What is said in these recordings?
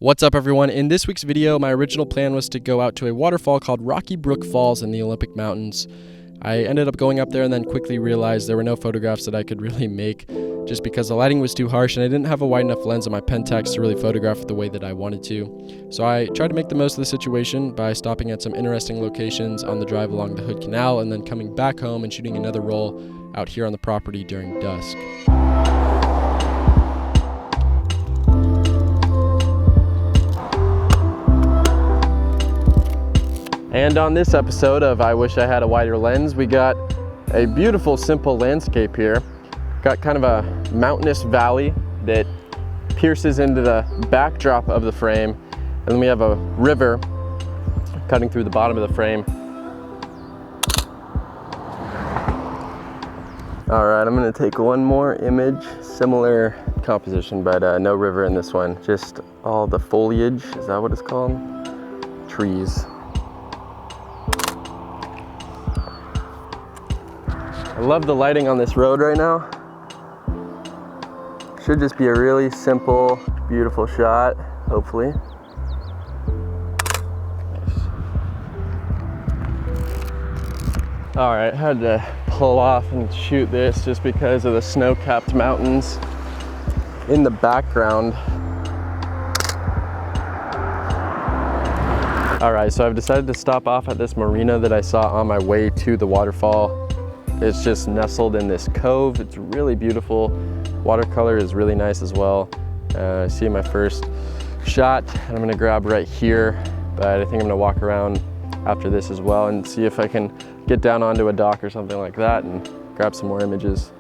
What's up everyone? In this week's video, my original plan was to go out to a waterfall called Rocky Brook Falls in the Olympic Mountains. I ended up going up there and then quickly realized there were no photographs that I could really make just because the lighting was too harsh and I didn't have a wide enough lens on my Pentax to really photograph it the way that I wanted to. So I tried to make the most of the situation by stopping at some interesting locations on the drive along the Hood Canal and then coming back home and shooting another roll out here on the property during dusk. And on this episode of I Wish I Had a Wider Lens, we got a beautiful, simple landscape here. Got kind of a mountainous valley that pierces into the backdrop of the frame. And then we have a river cutting through the bottom of the frame. All right, I'm gonna take one more image, similar composition, but no river in this one. Just all the foliage, is that what it's called? Trees. I love the lighting on this road right now. Should just be a really simple, beautiful shot, hopefully. Nice. All right, had to pull off and shoot this just because of the snow-capped mountains in the background. All right, so I've decided to stop off at this marina that I saw on my way to the waterfall. It's just nestled in this cove. It's really beautiful. Watercolor is really nice as well. I see my first shot and I'm gonna grab right here, but I think I'm gonna walk around after this as well and see if I can get down onto a dock or something like that and grab some more images.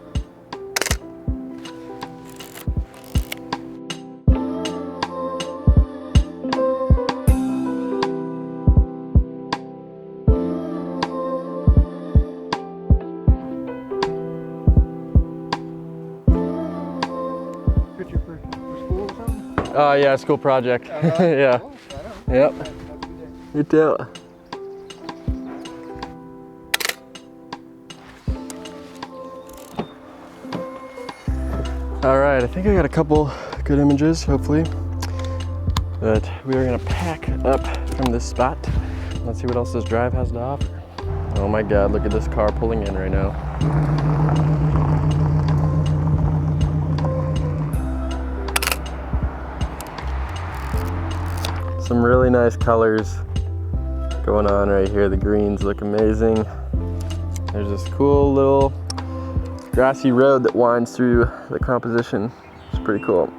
Yeah, school project. Yeah. Cool. Yep. You too. All right, I think I got a couple good images, hopefully. But we are gonna pack up from this spot. Let's see what else this drive has to offer. Oh my God, look at this car pulling in right now. Some really nice colors going on right here. The greens look amazing. There's this cool little grassy road that winds through the composition. It's pretty cool.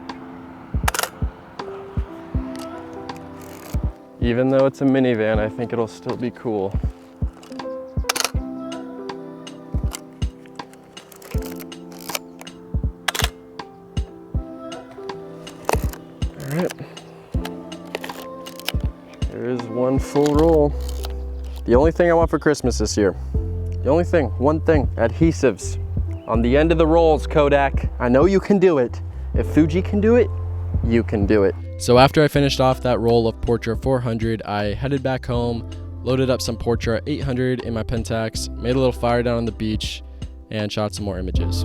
Even though it's a minivan, I think it'll still be cool. All right. There is one full roll. The only thing I want for Christmas this year, one thing, adhesives. On the end of the rolls, Kodak. I know you can do it. If Fuji can do it, you can do it. So after I finished off that roll of Portra 400, I headed back home, loaded up some Portra 800 in my Pentax, made a little fire down on the beach, and shot some more images.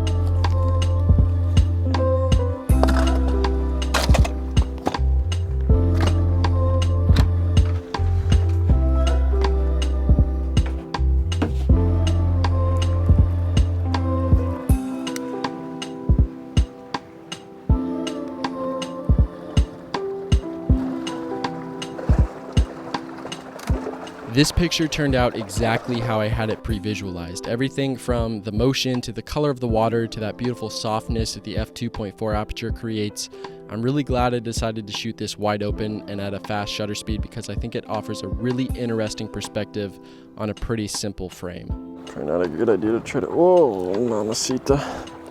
This picture turned out exactly how I had it pre-visualized. Everything from the motion to the color of the water to that beautiful softness that the f2.4 aperture creates. I'm really glad I decided to shoot this wide open and at a fast shutter speed because I think it offers a really interesting perspective on a pretty simple frame. Probably not a good idea to try to, whoa, mamacita.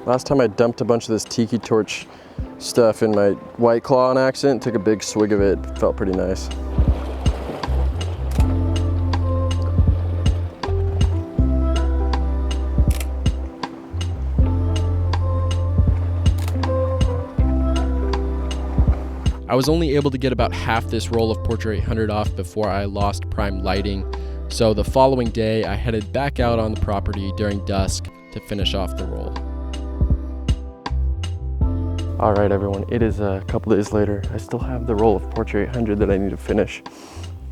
Last time I dumped a bunch of this tiki torch stuff in my White Claw on accident, took a big swig of it, felt pretty nice. I was only able to get about half this roll of Portra 800 off before I lost prime lighting, so the following day I headed back out on the property during dusk to finish off the roll. All right, everyone, it is a couple days later. I still have the roll of Portra 800 that I need to finish,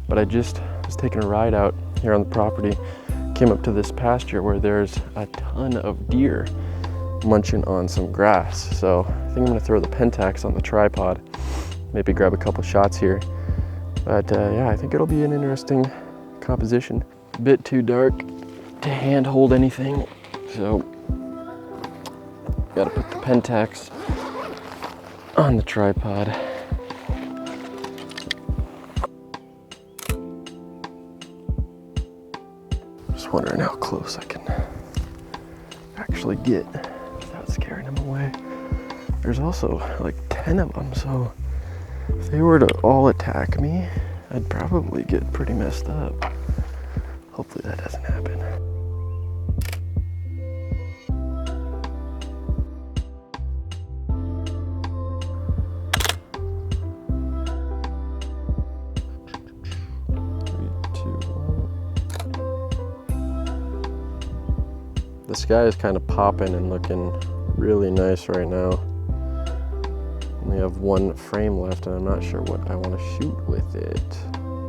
but I just was taking a ride out here on the property, came up to this pasture where there's a ton of deer munching on some grass. So I think I'm gonna throw the Pentax on the tripod, maybe grab a couple shots here. But yeah, I think it'll be an interesting composition. A bit too dark to hand hold anything, so gotta put the Pentax on the tripod. Just wondering how close I can actually get without scaring them away. There's also like 10 of them, so if they were to all attack me, I'd probably get pretty messed up. Hopefully that doesn't happen. The sky is kind of popping and looking really nice right now. Only have one frame left and I'm not sure what I want to shoot with it.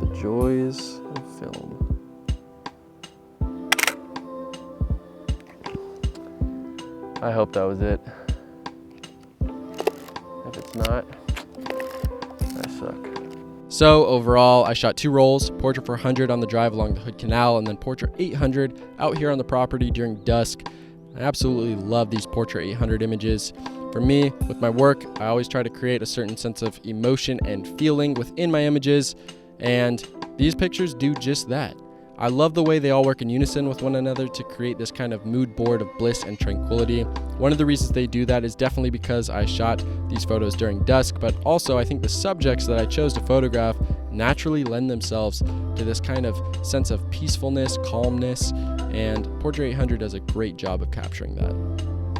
The joys of film. I hope that was it. If it's not, I suck. So overall, I shot 2 rolls, Portra 400 on the drive along the Hood Canal, and then Portra 800 out here on the property during dusk. I absolutely love these Portra 800 images. For me, with my work, I always try to create a certain sense of emotion and feeling within my images, and these pictures do just that. I love the way they all work in unison with one another to create this kind of mood board of bliss and tranquility. One of the reasons they do that is definitely because I shot these photos during dusk, but also I think the subjects that I chose to photograph naturally lend themselves to this kind of sense of peacefulness, calmness, and Portra 800 does a great job of capturing that.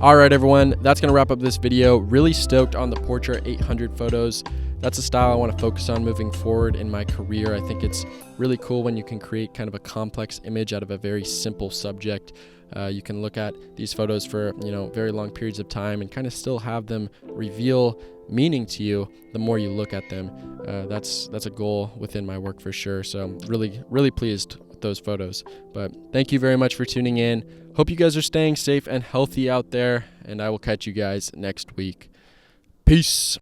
All right, everyone, that's gonna wrap up this video. Really stoked on the Portra 800 photos. That's a style I want to focus on moving forward in my career. I think it's really cool when you can create kind of a complex image out of a very simple subject. You can look at these photos for, very long periods of time and kind of still have them reveal meaning to you the more you look at them. That's a goal within my work for sure. So I'm really pleased with those photos. But thank you very much for tuning in. Hope you guys are staying safe and healthy out there, and I will catch you guys next week. Peace.